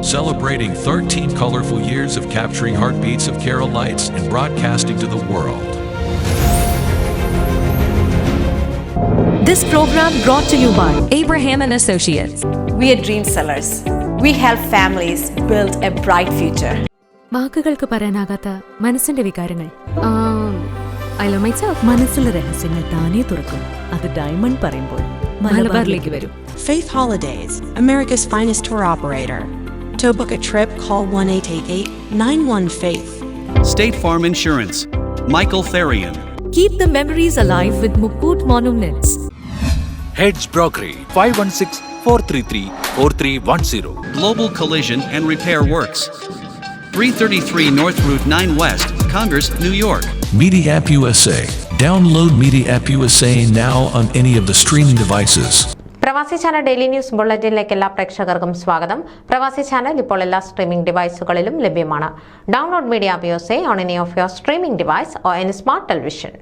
celebrating 13 colorful years of capturing heartbeats of Keralites and broadcasting to the world. This program brought to you by Abraham and Associates. We are dream sellers. We help families build a bright future. വാക്കുകൾക്ക് പറയാനാകാത്ത മനസ്സിന്റെ വികാരങ്ങൾ. I love myself. മനസ്സിലെ രഹസ്യങ്ങൾ താനേ തുറക്കും. അത് diamond പറയുമ്പോൾ മലബാറിലേക്ക് വരും. Faith Holidays, America's finest tour operator. To book a trip, call 1-888-91-FAITH. State Farm Insurance, Michael Therian. Keep the memories alive with Mukut Monuments. Heads Brokery 516-433-4310. Global Collision and Repair Works, 333 North Route 9 West, Congress, New York. Media App USA. Download Media App USA now on any of the streaming devices. പ്രവാസി channel daily news ബുള്ളറ്റിനിലേക്ക് എല്ലാ പ്രേക്ഷകർക്കും സ്വാഗതം. പ്രവാസി channel ഇപ്പോൾ എല്ലാ streaming ഡിവൈസുകളിലും ലഭ്യമാണ്. Download media app USA on any of your streaming device or any smart television.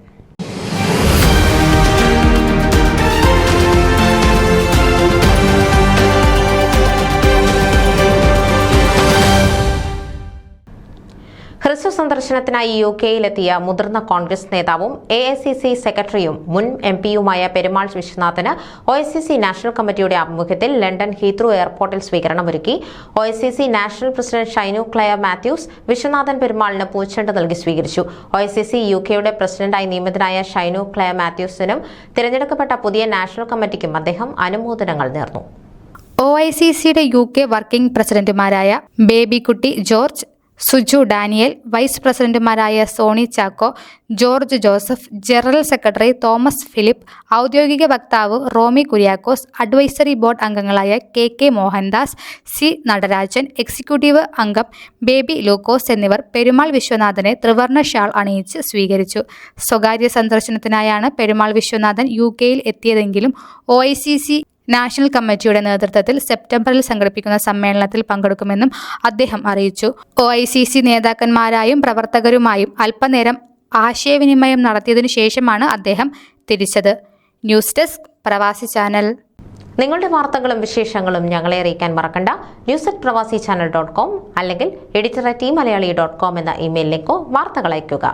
ഹ്രസ്വ സന്ദർശനത്തിനായി UK-യിലെത്തിയ മുതിർന്ന കോൺഗ്രസ് നേതാവും AICC സെക്രട്ടറിയും മുൻ MP-യുമായ പെരുമാൾ വിശ്വനാഥന് OICC നാഷണൽ കമ്മിറ്റിയുടെ ആഭിമുഖ്യത്തിൽ ലണ്ടൻ ഹീത്രൂ എയർപോർട്ടിൽ സ്വീകരണമൊരുക്കി. OICC national president Shinu Claire Mathews Viswanathan പെരുമാളിന് പൂച്ചെണ്ട് നൽകി സ്വീകരിച്ചു. OICC UK-യുടെ പ്രസിഡന്റായി നിയമിതനായ ഷൈനു ക്ലെയർ മാത്യൂസിനും തിരഞ്ഞെടുക്കപ്പെട്ട പുതിയ നാഷണൽ കമ്മിറ്റിക്കും അദ്ദേഹം അനുമോദനങ്ങൾ നേർന്നു. OICCയുടെ UK വർക്കിംഗ് പ്രസിഡന്റുമാരായ ബേബിക്കുട്ടി ജോർജ്, സുജു ഡാനിയൽ, വൈസ് പ്രസിഡന്റുമാരായ സോണി ചാക്കോ, ജോർജ് ജോസഫ്, ജനറൽ സെക്രട്ടറി തോമസ് ഫിലിപ്പ്, ഔദ്യോഗിക വക്താവ് റോമി കുര്യാക്കോസ്, അഡ്വൈസറി ബോർഡ് അംഗങ്ങളായ KK Mohandas, C Natarajan, executive അംഗം ബേബി ലൂക്കോസ് എന്നിവർ പെരുമാൾ വിശ്വനാഥനെ ത്രിവർണ്ണ ഷാൾ അണിയിച്ച് സ്വീകരിച്ചു. സ്വകാര്യ സന്ദർശനത്തിനായാണ് പെരുമാൾ വിശ്വനാഥൻ UK-യിൽ എത്തിയതെങ്കിലും OICC നാഷണൽ കമ്മിറ്റിയുടെ നേതൃത്വത്തിൽ സെപ്റ്റംബറിൽ സംഘടിപ്പിക്കുന്ന സമ്മേളനത്തിൽ പങ്കെടുക്കുമെന്നും അദ്ദേഹം അറിയിച്ചു. OICC നേതാക്കന്മാരായും പ്രവർത്തകരുമായും അല്പനേരം ആശയവിനിമയം നടത്തിയതിനു ശേഷമാണ് അദ്ദേഹം തിരിച്ചത്. ന്യൂസ് ഡെസ്ക് പ്രവാസി ചാനൽ. നിങ്ങളുടെ വാർത്തകളും വിശേഷങ്ങളും ഞങ്ങളെ അറിയിക്കാൻ മറക്കണ്ട. news@pravasichannel.com അല്ലെങ്കിൽ editor@tmalayali.com എന്ന ഇമെയിലിലേക്കോ വാർത്തകൾ അയയ്ക്കുക.